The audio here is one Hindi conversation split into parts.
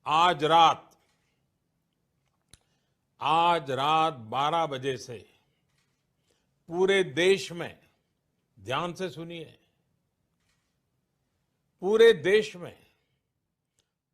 आज रात आज रात 12 बजे से पूरे देश में, ध्यान से सुनिए, पूरे देश में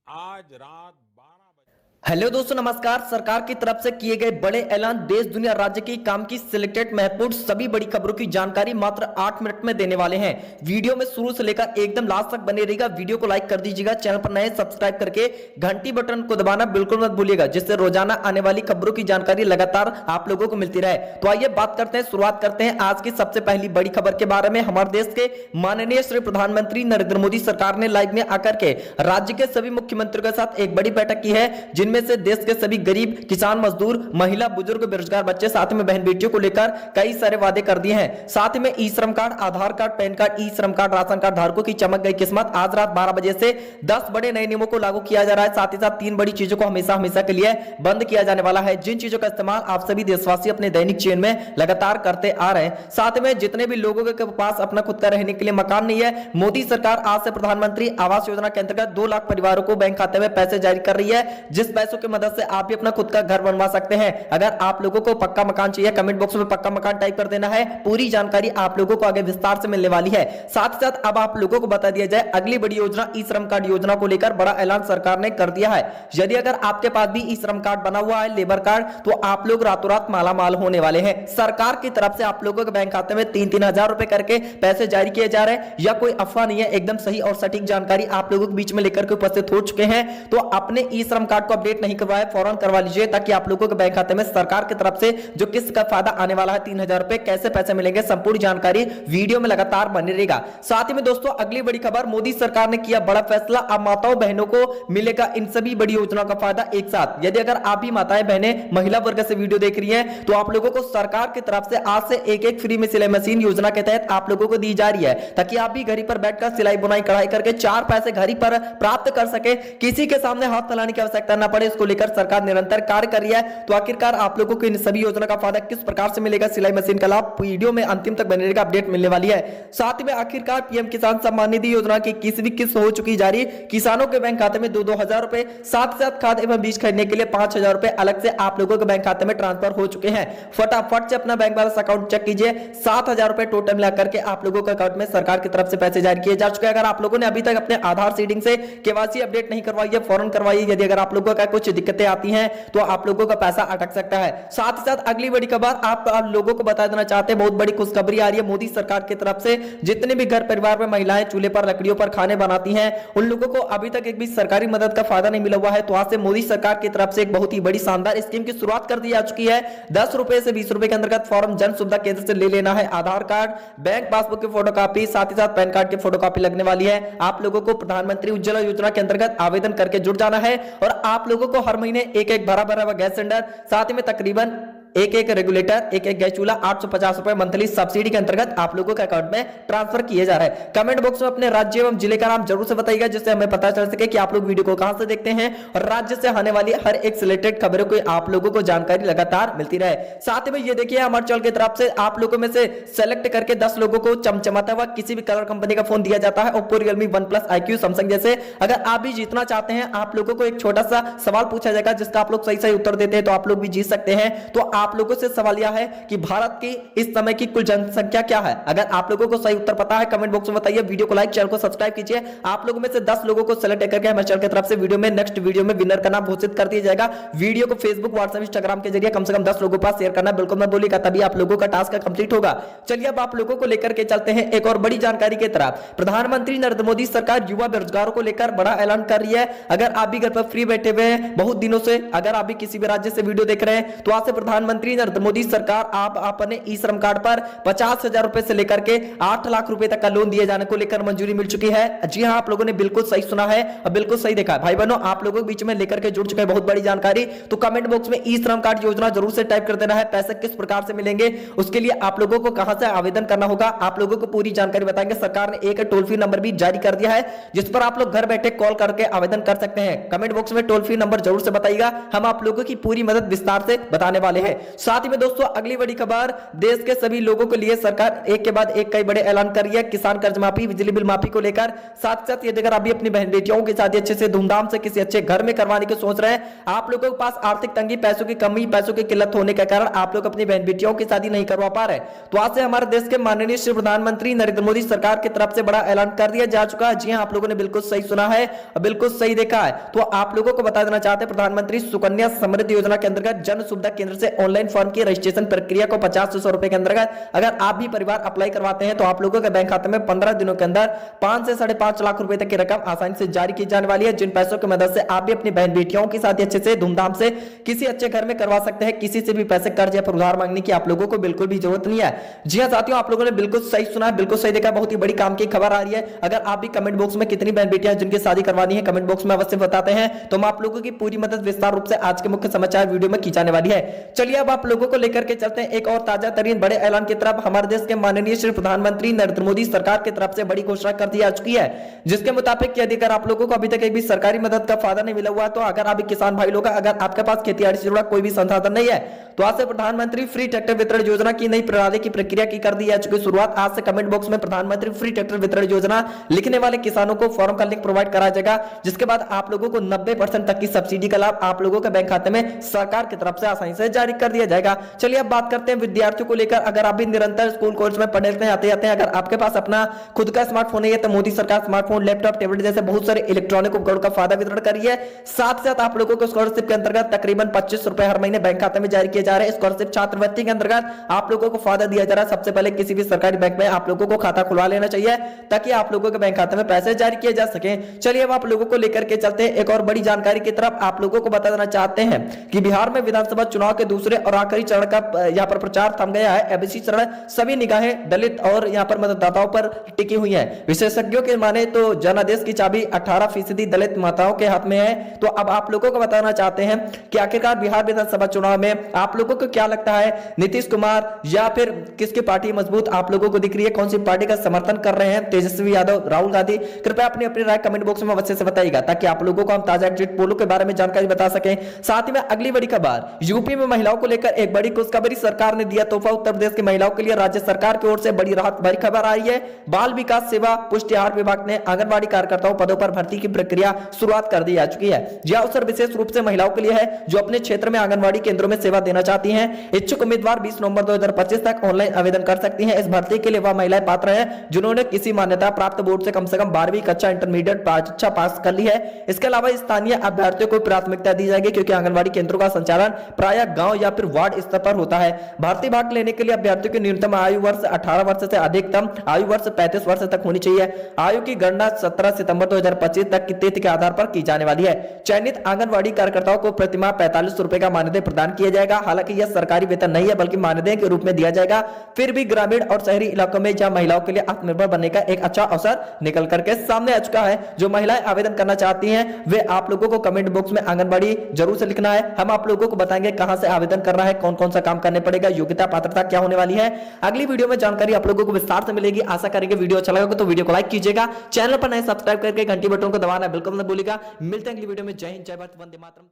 आज रात 12 बजे। हेलो दोस्तों, नमस्कार। सरकार की तरफ से किए गए बड़े ऐलान, देश दुनिया राज्य की काम की सिलेक्टेड महत्वपूर्ण सभी बड़ी खबरों की जानकारी मात्र 8 मिनट में देने वाले हैं। वीडियो में शुरू से लेकर एकदम लास्ट तक बने रहिएगा। वीडियो को लाइक कर दीजिएगा, चैनल पर नए सब्सक्राइब करके घंटी बटन को दबाना बिल्कुल मत भूलिएगा, जिससे रोजाना आने वाली खबरों की जानकारी लगातार आप लोगों को मिलती रहे। तो आइए बात करते हैं, शुरुआत करते हैं आज की सबसे पहली बड़ी खबर के बारे में। हमारे देश के माननीय श्री प्रधानमंत्री नरेंद्र मोदी सरकार ने लाइव में आकर के राज्य के सभी मुख्यमंत्रियों के साथ एक बड़ी बैठक की है, जिनमें से देश के सभी गरीब, किसान, मजदूर, महिला, बुजुर्ग, बेरोजगार बच्चे, साथ में बहन बेटियों को लेकर कई सारे वादे कर दिए हैं। साथ में ई श्रम कार्ड, आधार कार्ड, पैन कार्ड, ई श्रम कार्ड, राशन कार्ड धारकों की चमक गई किस्मत। आज रात 12 बजे से 10 बड़े नए नियमों को लागू किया जा रहा है। साथ ही साथ 3 बड़ी चीजों को हमेशा हमेशा के लिए बंद किया जाने वाला है, जिन चीजों का इस्तेमाल आप सभी देशवासी अपने दैनिक जीवन में लगातार करते आ रहे हैं। साथ में जितने भी लोगों के पास अपना खुद का रहने के लिए मकान नहीं है, मोदी सरकार आज से प्रधानमंत्री आवास योजना के अंतर्गत 2 लाख परिवारों को बैंक खाते में पैसे जारी कर रही है, जिस पैसों की मदद से आप भी अपना खुद का घर बनवा सकते हैं। अगर आप लोगों को पक्का मकान चाहिए, कमेंट बॉक्स में पक्का मकान टाइप कर देना है। पूरी जानकारी आप लोगों को आगे विस्तार से मिलने वाली है। साथ ही साथ अब आप लोगों को बता दिया जाए अगली बड़ी योजना ई श्रम कार्ड योजना को लेकर बड़ा ऐलान सरकार ने कर दिया है। यदि अगर आपके पास भी ई श्रम कार्ड बना हुआ है, लेबर कार्ड, तो आप लोग रातों रात मालामाल होने वाले हैं। सरकार की तरफ से आप लोगों के बैंक खाते में 3-3 हजार रुपए करके पैसे जारी किए जा रहे हैं। यह कोई अफवाह नहीं है, एकदम सही और सटीक जानकारी आप लोगों के बीच में लेकर के उपस्थित हो चुके हैं। तो अपने ई श्रम कार्ड को अपडेट नहीं करवाए, फौरन करवा लीजिए, ताकि आप लोगों के बैंक खाते में सरकार की तरफ से जो किस्त का फायदा आने वाला है 3,000 रुपए, कैसे पैसे मिलेंगे, संपूर्ण जानकारी वीडियो में लगातार बने रहेगा। साथ ही में दोस्तों अगली बड़ी खबर, मोदी सरकार ने किया बड़ा फैसला, अब माताओं बहनों को मिलेगा इन सभी बड़ी योजनाओं का फायदा एक साथ। यदि अगर आप भी माताएं बहनें महिला वर्ग से वीडियो देख रही हैं, तो आप लोगों को सरकार की तरफ से आज से एक फ्री में सिलाई मशीन योजना के तहत आप लोगों को दी जा रही है, ताकि आप भी घर पर बैठकर सिलाई बुनाई कढ़ाई करके 4 पैसे घर पर प्राप्त कर सके, किसी के सामने हाथ फैलाने की आवश्यकता न पड़े। इसको लेकर सरकार निरंतर कार्य कर रही है। तो आखिरकार आप लोगों को इन सभी योजना का फायदा किस प्रकार से मिलेगा, सिलाई मशीन का लाभ, वीडियो में अंतिम तक बने रहेगा, अपडेट मिलने वाली है। साथ में आखिरकार पीएम किसान सम्मान निधि योजना की किसवी किस्त हो चुकी जारी, किसानों के बैंक खाते में 2-2 हजार रुपए, साथ ही साथ खाद एवं बीज खरीदने के लिए 5,000 रुपए अलग से आप लोगों के बैंक खाते में ट्रांसफर हो चुके हैं। फटाफट से अपना बैंक बैलेंस अकाउंट चेक कीजिए। 7,000 रुपए टोटल मिलाकर के आप लोगों के अकाउंट में सरकार की तरफ से पैसे जारी किए जा चुके हैं। अगर आप लोगों ने अभी तक अपने आधार सीडिंग से केवाईसी अपडेट नहीं करवाई है, फौरन करवाइए। यदि अगर आप लोगों का कुछ दिक्कतें आती हैं, तो आप लोगों का पैसा अटक सकता है। साथ ही साथ अगली बड़ी खबर आप लोगों को बता देना चाहते हैं, बहुत बड़ी खुशखबरी आ रही है मोदी सरकार की तरफ से। जितने भी घर परिवार में महिलाएं चूल्हे पर लकड़ियों पर खाने बनाती हैं, उन लोगों को अभी तक एक भी सरकारी मदद का फायदा नहीं मिला हुआ है। तो आज से मोदी सरकार की तरफ से एक बहुत ही बड़ी शानदार स्कीम की शुरुआत कर दी जा चुकी है। 10 रुपए से 20 रुपए के अंतर्गत फॉर्म जन सुविधा केंद्र से ले लेना है। आधार कार्ड, बैंक पासबुक की फोटोकॉपी, साथ ही साथ पैन कार्ड की फोटोकॉपी लगने वाली है। आप लोगों को प्रधानमंत्री उज्ज्वला योजना के अंतर्गत आवेदन करके जुड़ जाना है, और आप लोगों को हर महीने एक भरा गैस सिलेंडर, साथ में तकरीबन एक रेगुलेटर, एक गैस चूल्हा 850 रुपए मंथली सब्सिडी के अंतर्गत आप लोगों के अकाउंट में ट्रांसफर किए जा रहे हैं। कमेंट बॉक्स में अपने राज्य एवं जिले का नाम जरूर से बताइएगा, जिससे हमें पता चल सके कि आप लोग वीडियो को कहां से देखते हैं, और राज्य से आने वाली हर एक सिलेक्टेड खबरों को आप लोगों को जानकारी लगातार मिलती रहे। साथ में ये देखिए, हमारे चैनल की तरफ से आप लोगों में से सेलेक्ट करके 10 लोगों को चमचमाता हुआ किसी भी कलर कंपनी का फोन दिया जाता है, Oppo, Realme, OnePlus, IQ, Samsung जैसे। अगर आप भी जीतना चाहते हैं, आप लोगों को एक छोटा सा सवाल पूछा जाएगा, जिसका आप लोग सही उत्तर देते हैं, तो आप लोग भी जीत सकते हैं। तो आप लोगों से सवाल यह है कि भारत की इस समय की कुल जनसंख्या क्या है। अगर आप लोगों को सही उत्तर पता है, कमेंट बॉक्स में बताइए। वीडियो को लाइक, चैनल को सब्सक्राइब कीजिए। आप लोगों में से 10 लोगों को सेलेक्ट करके हमारे चैनल की तरफ से वीडियो में नेक्स्ट वीडियो में विनर का नाम घोषित कर दिया जाएगा। वीडियो को फेसबुक, व्हाट्सएप, इंस्टाग्राम के जरिए कम से कम 10 लोगों के पास शेयर करना बिल्कुल मत भूलिएगा, तभी आप लोगों का टास्क कंप्लीट होगा। चलिए अब आप लोगों को लेकर के चलते हैं एक और बड़ी जानकारी की तरफ। प्रधानमंत्री नरेंद्र मोदी सरकार युवा बेरोजगारों को लेकर बड़ा ऐलान कर रही है। अगर आप भी घर पर फ्री बैठे हुए हैं बहुत दिनों से, अगर आप भी किसी भी राज्य से वीडियो देख रहे हैं, तो आज से प्रधानमंत्री नरेंद्र मोदी सरकार आप अपने ई श्रम कार्ड पर 50,000 रुपए से लेकर के 8 लाख रुपए तक का लोन दिए जाने को लेकर मंजूरी मिल चुकी है। जी हां, आप लोगों ने बिल्कुल सही सुना है और बिल्कुल सही देखा है। भाई बहनों, आप लोगों के बीच में लेकर के जुड़ चुके हैं बहुत बड़ी जानकारी। तो कमेंट बॉक्स में ई श्रम कार्ड योजना जरूर से टाइप कर देना है। पैसे किस प्रकार से मिलेंगे, उसके लिए आप लोगों को कहां से आवेदन करना होगा, आप लोगों को पूरी जानकारी बताएंगे। सरकार ने एक टोल फ्री नंबर भी जारी कर दिया है, जिस पर आप लोग घर बैठे कॉल करके आवेदन कर सकते हैं। कमेंट बॉक्स में टोल फ्री नंबर जरूर से बताइएगा, हम आप लोगों की पूरी मदद विस्तार से बताने वाले हैं। साथ ही में दोस्तों अगली बड़ी खबर, देश के सभी लोगों के लिए सरकार एक के बाद एक कई बड़े ऐलान कर रही है। किसान कर्ज माफी, बिजली बिल माफी को लेकर, साथ साथ ये देखकर आप भी अपनी बहन बेटियों की शादी अच्छे से धूमधाम से किसी अच्छे घर में करवाने की सोच रहे हैं, आप लोगों के पास आर्थिक तंगी, पैसों की कमी, पैसों की किल्लत होने के कारण आप लोग अपनी बहन बेटियों की शादी नहीं करवा पा रहे, तो आज से हमारे देश के माननीय श्री प्रधानमंत्री नरेंद्र मोदी सरकार की तरफ से बड़ा ऐलान कर दिया जा चुका है। जी हां, आप लोगों ने बिल्कुल सही सुना है और बिल्कुल सही देखा है। तो आप लोगों को बता देना चाहते हैं, प्रधानमंत्री सुकन्या समृद्धि योजना के अंतर्गत जन सुविधा केंद्र से ऑनलाइन फॉर्म की रजिस्ट्रेशन प्रक्रिया को 50 से 100 रुपए के अंतर्गत अगर आप भी परिवार अप्लाई करवाते हैं तो आप लोगों के बैंक खाते में 15 दिनों के अंदर 5 से 5.5 लाख रुपए तक की रकम आसानी से जारी की जाने वाली है, जिन पैसों की मदद से आप भी अपनी बहन बेटियों की शादी अच्छे से धूमधाम से किसी अच्छे घर में करवा सकते हैं। किसी से भी पैसे कर्ज या उधार मांगने की आप लोगों को बिल्कुल भी जरूरत नहीं है। जी हां साथियों, आप लोगों ने बिल्कुल सही सुना, बिल्कुल सही देखा, बहुत ही बड़ी काम की खबर आ रही है। अगर आप भी कमेंट बॉक्स में कितनी बहन बेटियां जिनकी शादी करवानी है कमेंट बॉक्स में अवश्य बताते हैं, तो हम आप लोगों की पूरी मदद विस्तार रूप से आज के मुख्य समाचार वीडियो में की जाने वाली है। चलिए अब आप लोगों को लेकर के चलते हैं एक और ताजा तरीन बड़े ऐलान की तरफ। हमारे देश के माननीय श्री प्रधानमंत्री नरेंद्र मोदी सरकार की तरफ से बड़ी घोषणा कर दी जा चुकी है, जिसके मुताबिक यदि अगर आप लोगों को अभी तक एक भी सरकारी मदद का फायदा नहीं मिला हुआ, तो अगर आप किसान भाई लोग, अगर आपके पास खेती से जुड़ा कोई भी संसाधन नहीं है, तो आज से प्रधानमंत्री फ्री ट्रैक्टर वितरण योजना की नई प्रणाली की प्रक्रिया की कर दी जा चुकी शुरुआत। आज से कमेंट बॉक्स में प्रधानमंत्री फ्री ट्रैक्टर वितरण योजना लिखने वाले किसानों को फॉर्म का लिंक प्रोवाइड कराया जाएगा, जिसके बाद आप लोगों को 90% तक की सब्सिडी का लाभ आप लोगों के बैंक खाते में सरकार की तरफ से आसानी से जारी कर दिया जाएगा। चलिए अब बात करते हैं विद्यार्थियों को लेकर। अगर आप भी निरंतर स्कूल कोर्स में पढ़ते आते हैं, अगर आपके पास अपना खुद का स्मार्टफोन है तो मोदी सरकार स्मार्टफोन, लैपटॉप, टैबलेट जैसे बहुत सारे इलेक्ट्रॉनिक उपकरणों का फायदा वितरण कर रही है। साथ साथ आप लोगों को स्कॉलरशिप के अंतर्गत तकरीबन 25 रुपए हर महीने बैंक खाते में जारी किए जा रहे हैं। स्कॉलरशिप छात्रवृत्ति के अंतर्गत आप लोगों को फायदा दिया जा रहा है। सबसे पहले किसी भी सरकारी बैंक में आप लोगों को खाता खुलवा लेना चाहिए ताकि आप लोगों के बैंक खाते में पैसे जारी किए जा सके। चलिए अब आप लोगों को लेकर के चलते हैं एक और बड़ी जानकारी की तरफ। आप लोगों को बता देना चाहते हैं कि बिहार में विधानसभा चुनाव के दूसरे और आखिरी चरण का यहां पर प्रचार थम गया है। अब इसी चरण सभी निगाहें दलित और यहां पर मतदाताओं पर टिकी हुई है। विशेषज्ञों के माने तो जनादेश की चाबी 18% दलित माताओं के हाथ में है। तो अब आप लोगों को बताना चाहते हैं कि आखिरकार बिहार विधानसभा चुनाव में आप लोगों को क्या लगता है, नीतीश कुमार या फिर किसकी पार्टी मजबूत आप लोगों को दिख रही है, कौन सी पार्टी का समर्थन कर रहे हैं, तेजस्वी यादव, राहुल गांधी? कृपया अपनी अपनी राय कमेंट बॉक्स में अवश्य से बताइएगा ताकि आप लोगों को हम ताजा एग्जिट पोलों के बारे में जानकारी बता सकें। साथ ही में अगली बड़ी खबर, यूपी में महिलाओं को लेकर एक बड़ी खुशखबरी, सरकार ने दिया तोहफा। उत्तर प्रदेश की महिलाओं के लिए राज्य सरकार की ओर से बड़ी राहत भरी खबर आ रही है। बाल विकास सेवा पुष्टि आहार विभाग ने आंगनबाड़ी कार्यकर्ताओं पदों पर भर्ती की प्रक्रिया शुरुआत कर दी जा चुकी है। यह अवसर विशेष रूप से महिलाओं के लिए है जो अपने क्षेत्र में आंगनबाड़ी केंद्रों में सेवा देना चाहती हैं। इच्छुक उम्मीदवार 20 नवंबर 2025 तक ऑनलाइन आवेदन कर सकती हैं। इस भर्ती के लिए वह महिलाएं पात्र हैं जिन्होंने किसी मान्यता प्राप्त बोर्ड से कम 12वीं कक्षा इंटरमीडिएट परीक्षा पास कर ली है। इसके अलावा स्थानीय अभ्यर्थियों को प्राथमिकता दी जाएगी क्योंकि आंगनबाड़ी केंद्रों का संचालन प्रायः गांव या फिर वार्ड स्तर पर होता है। भर्ती भाग लेने के लिए अभ्यर्थियों की न्यूनतम आयु वर्ष 18 वर्ष से अधिकतम आयु वर्ष 35 वर्ष तक होनी चाहिए। आयु की गणना 17 सितंबर 2025 तक की तिथि के आधार पर की जाने वाली है। चयनित आंगनबाड़ी कार्यकर्ताओं को प्रतिमाह 45 रुपए का मानदेय प्रदान किया जाएगा। हालांकि यह सरकारी वेतन नहीं है बल्कि मानदेय के रूप में दिया जाएगा। फिर भी ग्रामीण और शहरी इलाकों में जहां महिलाओं के लिए आत्मनिर्भर बनने का एक अच्छा अवसर निकल करके सामने आ चुका है। जो महिलाएं आवेदन करना चाहती हैं वे आप लोगों को कमेंट बॉक्स में आंगनबाड़ी जरूर से लिखना है। हम आप लोगों को बताएंगे कहां से आवेदन करना है, कौन कौन सा काम करने पड़ेगा, योग्यता पात्रता क्या होने वाली है। अगली वीडियो में जानकारी आप लोगों को विस्तार से मिलेगी। आशा करेंगे वीडियो अच्छा लगा तो वीडियो को लाइक कीजिएगा, चैनल पर नए सब्सक्राइब करके घंटी बटन को दबाना बिल्कुल न भूलिएगा। मिलते हैं अगली वीडियो में। जय हिंद, जय भारत, वंदे मातरम।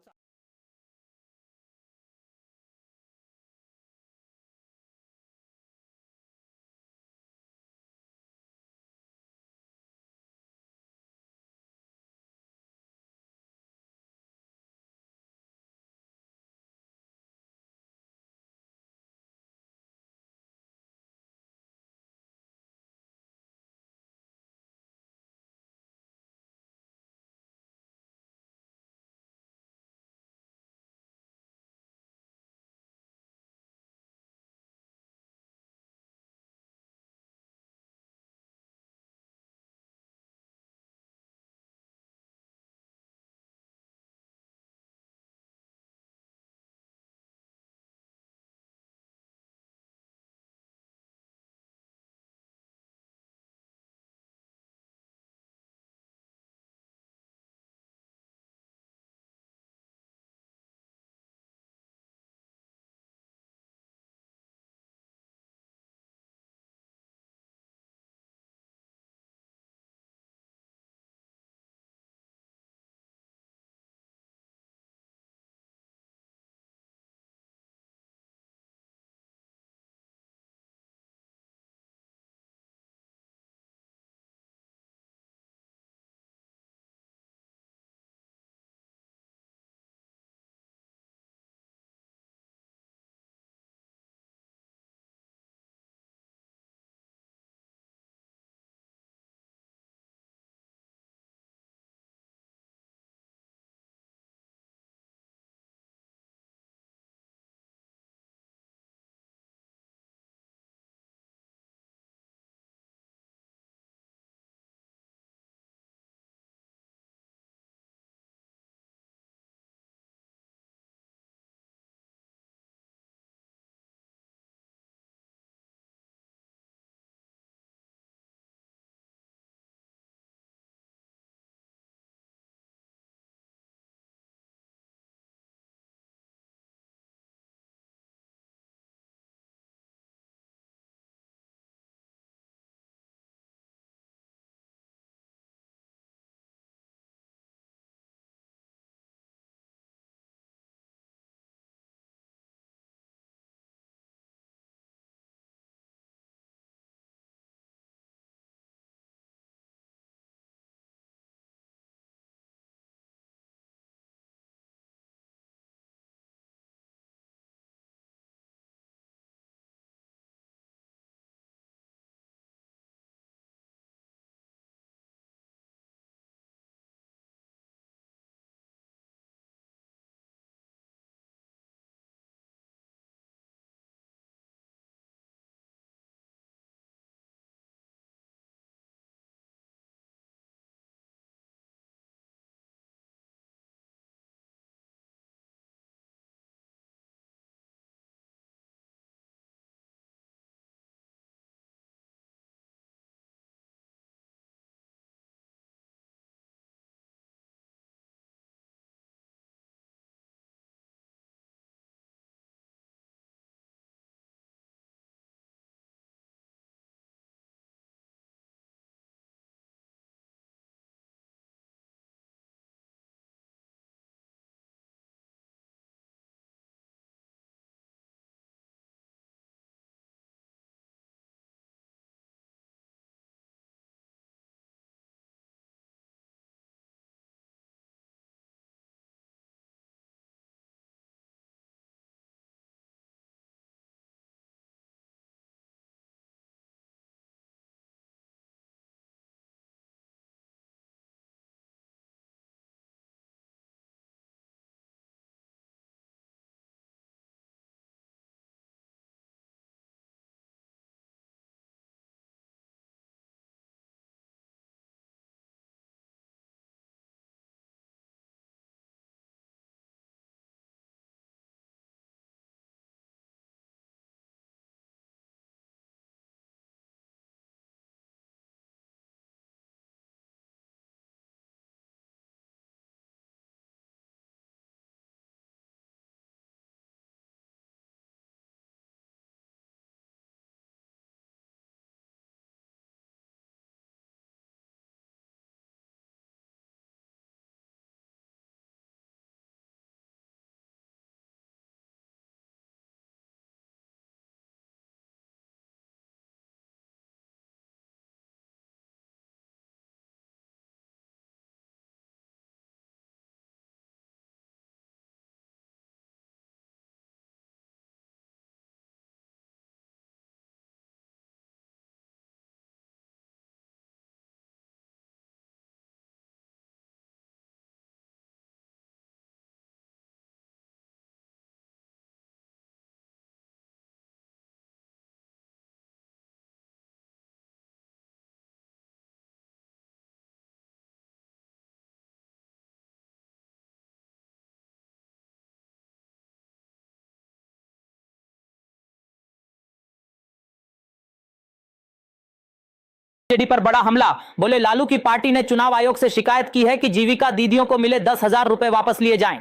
जेडी पर बड़ा हमला। बोले लालू की पार्टी ने चुनाव आयोग से शिकायत की है कि जीविका दीदियों को मिले 10,000 रुपए वापस लिए जाएं।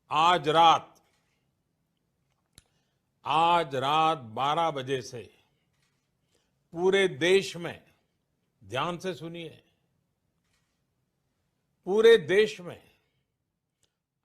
आज रात 12 बजे से पूरे देश में, ध्यान से सुनिए, पूरे देश में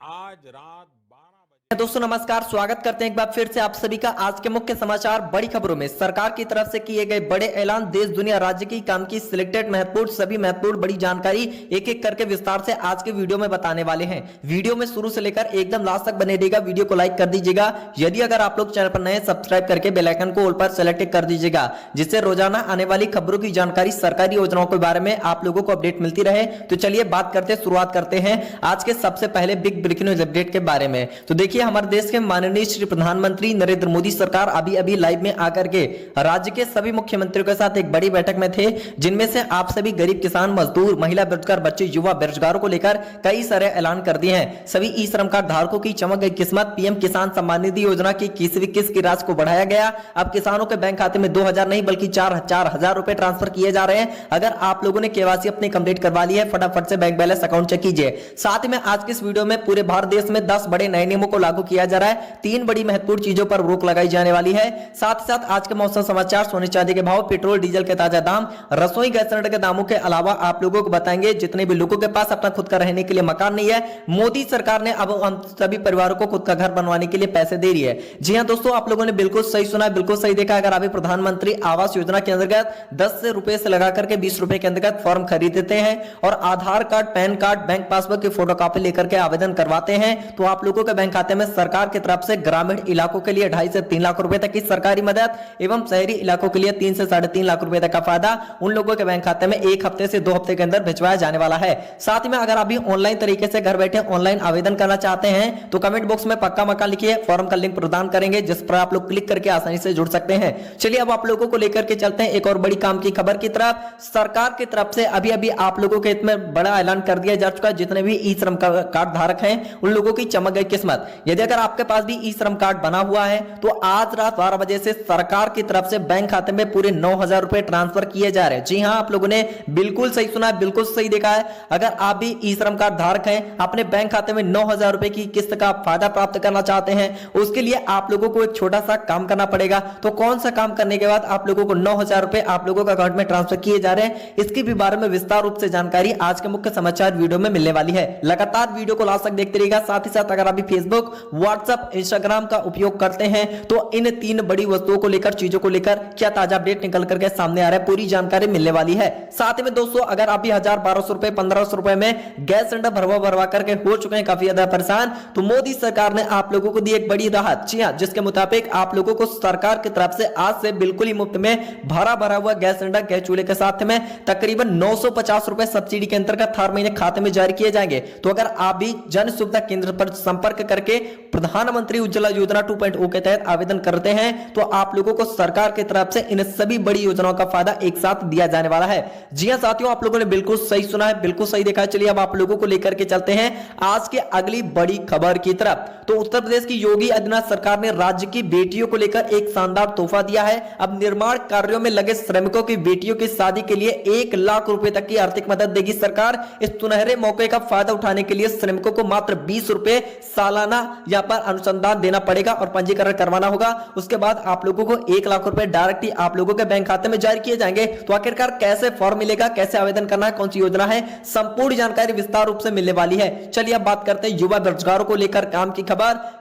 आज रात 12 बजे। दोस्तों नमस्कार, स्वागत करते हैं एक बार फिर से आप सभी का आज के मुख्य समाचार बड़ी खबरों में। सरकार की तरफ से किए गए बड़े ऐलान, देश दुनिया राज्य की काम की सिलेक्टेड महत्वपूर्ण सभी महत्वपूर्ण बड़ी जानकारी एक एक करके विस्तार से आज के वीडियो में बताने वाले हैं। वीडियो में शुरू से लेकर एकदम लास्ट तक बने रहिएगा। वीडियो को लाइक कर दीजिएगा। यदि अगर आप लोग चैनल पर नए, सब्सक्राइब करके बेल आइकन को ऑल पर सेलेक्ट कर दीजिएगा, जिससे रोजाना आने वाली खबरों की जानकारी, सरकारी योजनाओं के बारे में आप लोगों को अपडेट मिलती रहे। तो चलिए शुरुआत करते हैं आज के सबसे पहले बिग ब्रेकिंग न्यूज अपडेट के बारे में। तो देखिए, हमारे देश के माननीय श्री प्रधानमंत्री नरेंद्र मोदी सरकार अभी लाइव में आकर के राज्य के सभी मुख्यमंत्रियों के साथ एक बड़ी बैठक में थे, जिनमें से आप सभी गरीब किसान, मजदूर, महिला, बेरोजगार, बच्चे, युवा, बेरोजगारों को लेकर कई सारे ऐलान कर दिए हैं। सभी ई श्रम कार्ड धारकों की चमक गई किस्मत। पीएम किसान सम्मान निधि योजना की किस्त की राशि को बढ़ाया गया। अब किसानों के बैंक खाते में 2,000 नहीं बल्कि 4,000 रुपए ट्रांसफर किए जा रहे हैं। अगर आप लोगों ने केवाईसी अपनी कंप्लीट करवा ली है, फटाफट से बैंक बैलेंस अकाउंट चेक कीजिए। साथ में आज के इस वीडियो में पूरे भारत देश में 10 बड़े नए नियमों को लागू किया जा रहा है। 3 बड़ी महत्वपूर्ण चीजों पर रोक लगाई जाने वाली है। साथ ही साथ आज के मौसम समाचार, सोने चांदी के भाव, पेट्रोल डीजल के ताजा दाम, रसोई गैस सिलेंडर के दामों के अलावा आप लोगों को बताएंगे जितने भी लोगों के पास अपना खुद का रहने के लिए मकान नहीं है, मोदी सरकार ने अब हम सभी परिवारों को खुद का घर बनवाने के लिए पैसे दे रही है। जी हां दोस्तों, आप लोगों ने बिल्कुल सही सुना, बिल्कुल सही देखा। अगर आप प्रधानमंत्री आवास योजना के अंतर्गत 10 रुपए से लगाकर के 20 रुपए के अंतर्गत फॉर्म खरीदते हैं और Aadhaar card, PAN card, bank passbook की फोटोकॉपी लेकर के आवेदन करवाते हैं, तो आप लोगों के बैंक खाते में सरकार की तरफ से ग्रामीण इलाकों के लिए 2.5 से 3 लाख रुपए तक की सरकारी मदद एवं शहरी इलाकों के लिए 3 से 3.5 लाख रुपए तक का फायदा उन लोगों के बैंक खाते में 1 हफ्ते से 2 हफ्ते के अंदर भिजवाया जाने वाला है। साथ में अगर अभी ऑनलाइन तरीके से घर बैठे ऑनलाइन आवेदन करना चाहते हैं तो कमेंट बॉक्स में पक्का मकान लिखिए, फॉर्म का लिंक प्रदान करेंगे जिस पर आप लोग क्लिक करके आसानी से जुड़ सकते हैं। चलिए अब आप लोगों को लेकर के चलते हैं एक और बड़ी काम की खबर की तरफ। सरकार की तरफ से अभी आप लोगों के हित में बड़ा ऐलान कर दिया जा चुका है। जितने भी ई श्रम कार्ड धारक हैं उन लोगों की चमक गई किस्मत। यदि अगर आपके पास भी ई श्रम कार्ड बना हुआ है तो आज रात 12 बजे से सरकार की तरफ से बैंक खाते में पूरे 9,000 रुपए ट्रांसफर किए जा रहे हैं। जी हां, आप लोगों ने बिल्कुल सही सुना है, बिल्कुल सही देखा है। अगर आप भी ई श्रम कार्ड धारक हैं, अपने बैंक खाते में 9,000 रुपए की किस्त का फायदा प्राप्त करना चाहते हैं, उसके लिए आप लोगों को एक छोटा सा काम करना पड़ेगा। तो कौन सा काम करने के बाद आप लोगों को 9,000 रुपए आप लोगों के अकाउंट में ट्रांसफर किए जा रहे हैं, इसके भी बारे में विस्तार रूप से जानकारी आज के मुख्य समाचार वीडियो में मिलने वाली है। लगातार वीडियो को लास्ट तक देखते रहिएगा। साथ ही साथ अगर आप फेसबुक, व्हाट्सएप, इंस्टाग्राम का उपयोग करते हैं तो इन 3 बड़ी वस्तुओं को लेकर, चीजों को लेकर क्या ताजा अपडेट निकल करके सामने आ रहा है, पूरी जानकारी मिलने वाली है। साथ में दोस्तों, अगर आप भी 1,000-1,200 रुपए, 1,500 रुपए में गैस सिलेंडर भरवा करके हो चुके हैं काफी ज्यादा परेशान, तो मोदी सरकार ने आप लोगों को दी एक बड़ी राहत। जी हां, जिसके मुताबिक आप लोगों को सरकार की तरफ से आज से बिल्कुल ही मुफ्त में भरा हुआ गैस सिलेंडर, गैस चूल्हे के साथ में तकरीबन 950 रुपए सब्सिडी के अंतर्गत हर महीने खाते में जारी किए जाएंगे। तो अगर आप भी जन सुविधा केंद्र पर संपर्क करके प्रधानमंत्री उज्ज्वला योजना 2.0 के तहत आवेदन करते हैं तो आप लोगों को सरकार की तरफ से इन सभी बड़ी योजनाओं का फायदा एक साथ दिया जाने वाला है। जी हां साथियों, आप लोगों ने बिल्कुल सही सुना है, बिल्कुल सही देखा है। चलिए अब आप लोगों को लेकर के चलते हैं आज के अगली बड़ी खबर की तरफ। तो उत्तर प्रदेश की योगी आदित्यनाथ सरकार ने राज्य की बेटियों को लेकर एक शानदार तोहफा दिया है। अब निर्माण कार्यों में लगे श्रमिकों की बेटियों की शादी के लिए 1 लाख रुपए तक की आर्थिक मदद देगी सरकार। इस सुनहरे मौके का फायदा उठाने के लिए श्रमिकों को मात्र 20 रुपए सालाना यहाँ पर अनुसंधान देना पड़ेगा और पंजीकरण करवाना होगा। उसके बाद आप लोगों को 1 लाख रुपए डायरेक्ट ही आप लोगों के बैंक खाते में जारी किए जाएंगे। तो आखिरकार कैसे फॉर्म मिलेगा, कैसे आवेदन करना है, कौन सी योजना है, संपूर्ण जानकारी विस्तार रूप से मिलने वाली है। चलिए अब बात करते हैं युवा बेरोजगारों को लेकर काम की खबर।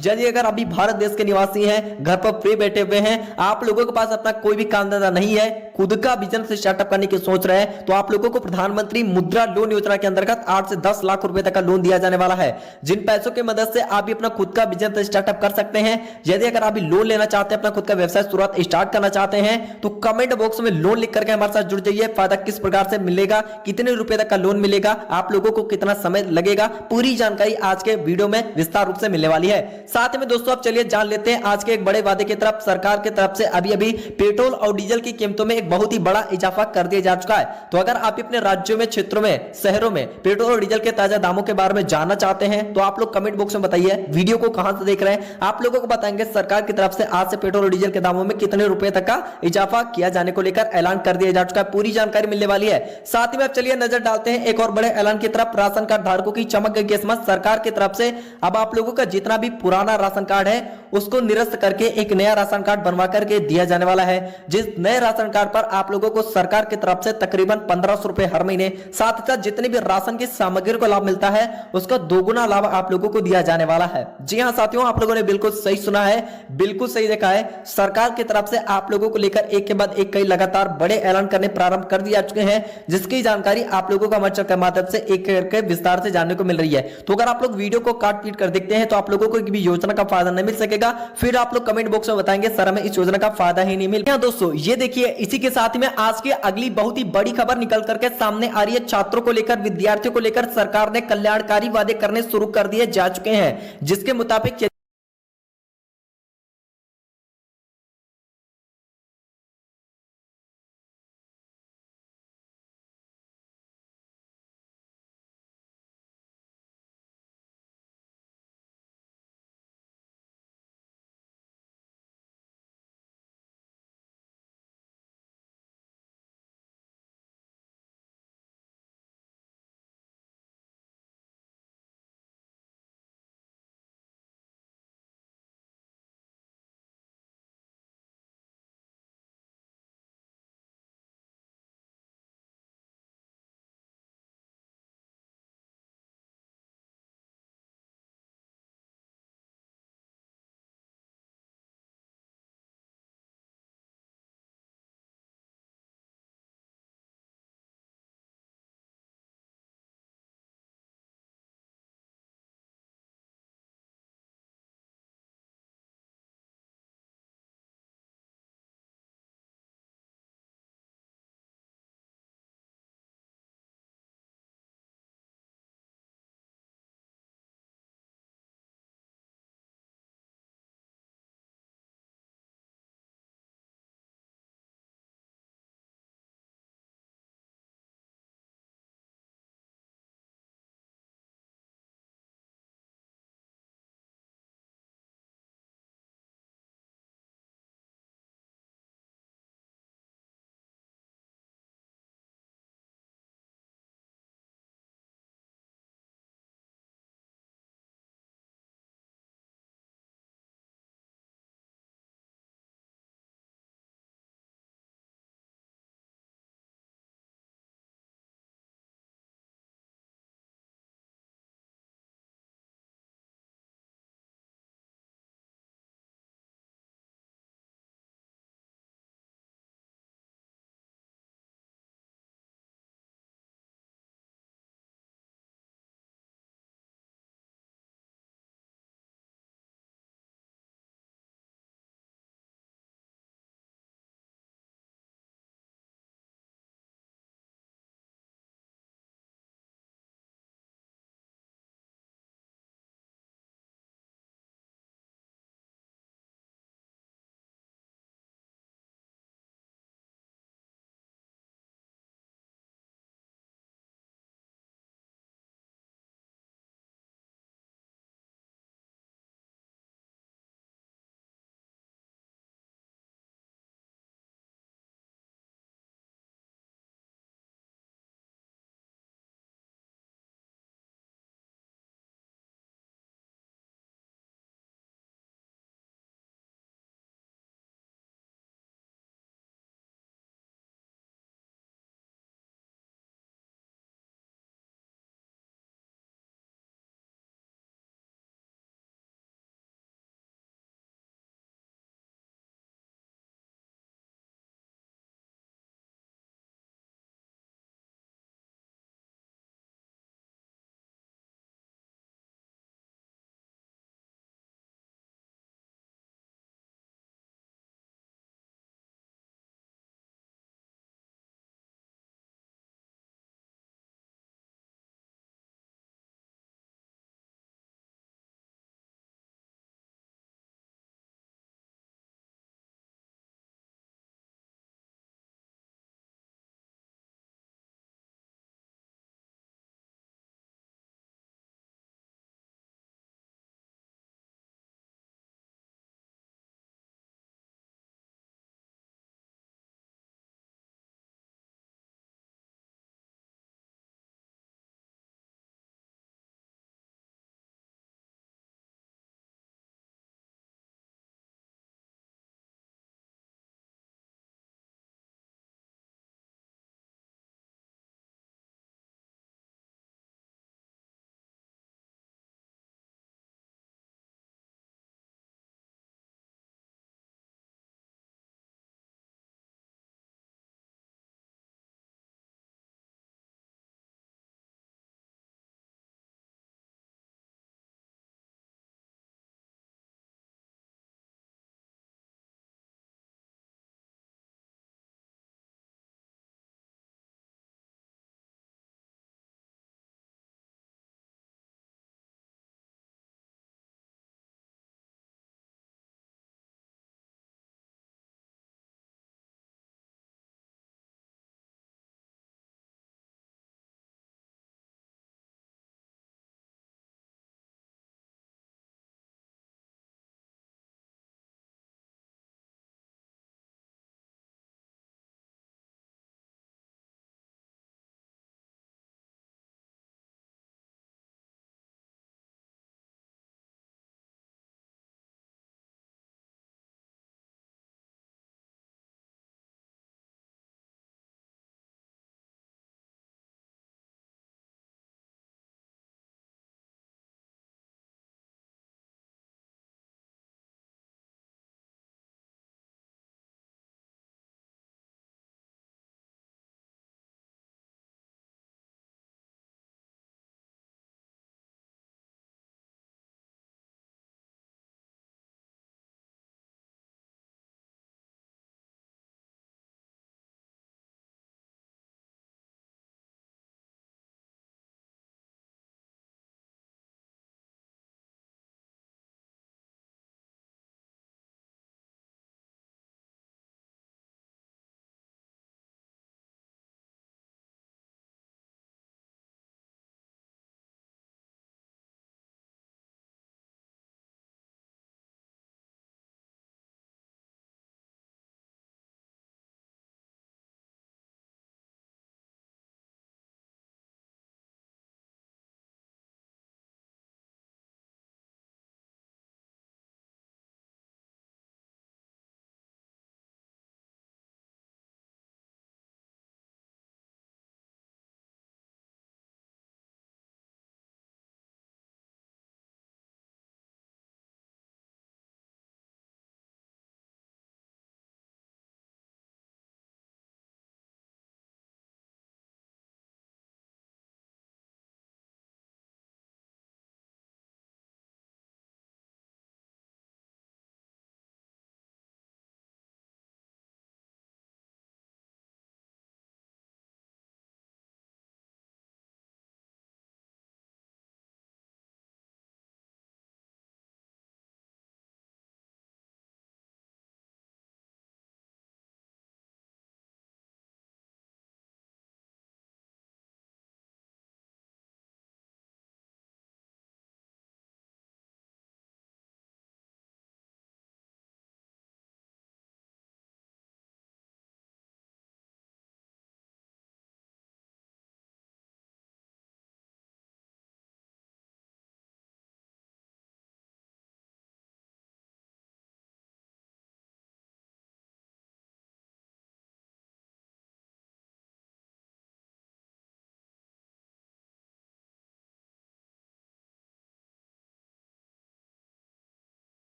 यदि अगर अभी भारत देश के निवासी हैं, घर पर फ्री बैठे हुए हैं, आप लोगों के पास अपना कोई भी काम धंधा नहीं है, खुद का बिजनेस स्टार्टअप करने की सोच रहे हैं, तो आप लोगों को प्रधानमंत्री मुद्रा लोन योजना के अंतर्गत 8 से 10 लाख रुपए तक का लोन दिया जाने वाला है। जिन पैसों की मदद से आप भी अपना खुद का बिजनेस स्टार्टअप कर सकते हैं। यदि अगर आप लोन लेना चाहते हैं, अपना खुद का व्यवसाय शुरुआत स्टार्ट करना चाहते हैं, तो कमेंट बॉक्स में लोन लिख करके हमारे साथ जुड़ जाइए। फायदा किस प्रकार से मिलेगा, कितने रुपए तक का लोन मिलेगा, आप लोगों को कितना समय लगेगा, पूरी जानकारी आज के वीडियो में विस्तार रूप से मिलने वाली है। साथ में दोस्तों अब चलिए जान लेते हैं आज के एक बड़े वादे की तरफ। सरकार की तरफ से अभी पेट्रोल और डीजल की कीमतों में एक बहुत ही बड़ा इजाफा कर दिया जा चुका है। तो अगर आप अपने राज्यों में, क्षेत्रों में, शहरों में पेट्रोल और डीजल के ताजा दामों के बारे में जानना चाहते हैं तो आप लोग कमेंट बॉक्स में बताइए। वीडियो को कहां से देख रहे हैं, आप लोगों को बताएंगे। सरकार की तरफ से आज से पेट्रोल और डीजल के दामों में कितने रुपए तक का इजाफा किया जाने को लेकर ऐलान कर दिया जा चुका है, पूरी जानकारी मिलने वाली है। साथ ही में अब चलिए नजर डालते हैं एक और बड़े ऐलान की तरफ। राशन कार्ड धारकों की चमक गई किस्मत, सरकार की तरफ से अब आप लोगों का जितना भी पुराना राशन कार्ड है उसको निरस्त करके एक नया राशन कार्ड बनवा करके दिया जाने वाला है। जिस नए राशन कार्ड पर आप लोगों को सरकार की तरफ से तकरीबन 1500 रुपए हर महीने, साथ ही साथ जितने भी राशन की सामग्री को लाभ मिलता है उसका दोगुना लाभ आप लोगों को दिया जाने वाला है। जी हां साथियों, आप लोगों ने बिल्कुल सही सुना है, बिल्कुल सही देखा है। सरकार की तरफ से आप लोगों को लेकर एक के बाद एक कई लगातार बड़े ऐलान करने प्रारंभ कर दिया चुके हैं, जिसकी जानकारी आप लोगों को हमारे चैनल के माध्यम से एक करके विस्तार से जानने को मिल रही है। तो अगर आप लोग वीडियो को काट पीट कर देखते हैं तो आप लोगों को भी योजना का फायदा नहीं मिल सकेगा, फिर आप लोग कमेंट बॉक्स में बताएंगे सर हमें इस योजना का फायदा ही नहीं मिल रहा। दोस्तों ये देखिए, इसी के साथ में आज की अगली बहुत ही बड़ी खबर निकल करके सामने आ रही है। छात्रों को लेकर, विद्यार्थियों को लेकर सरकार ने कल्याणकारी वादे करने शुरू कर दिए जा चुके हैं, जिसके मुताबिक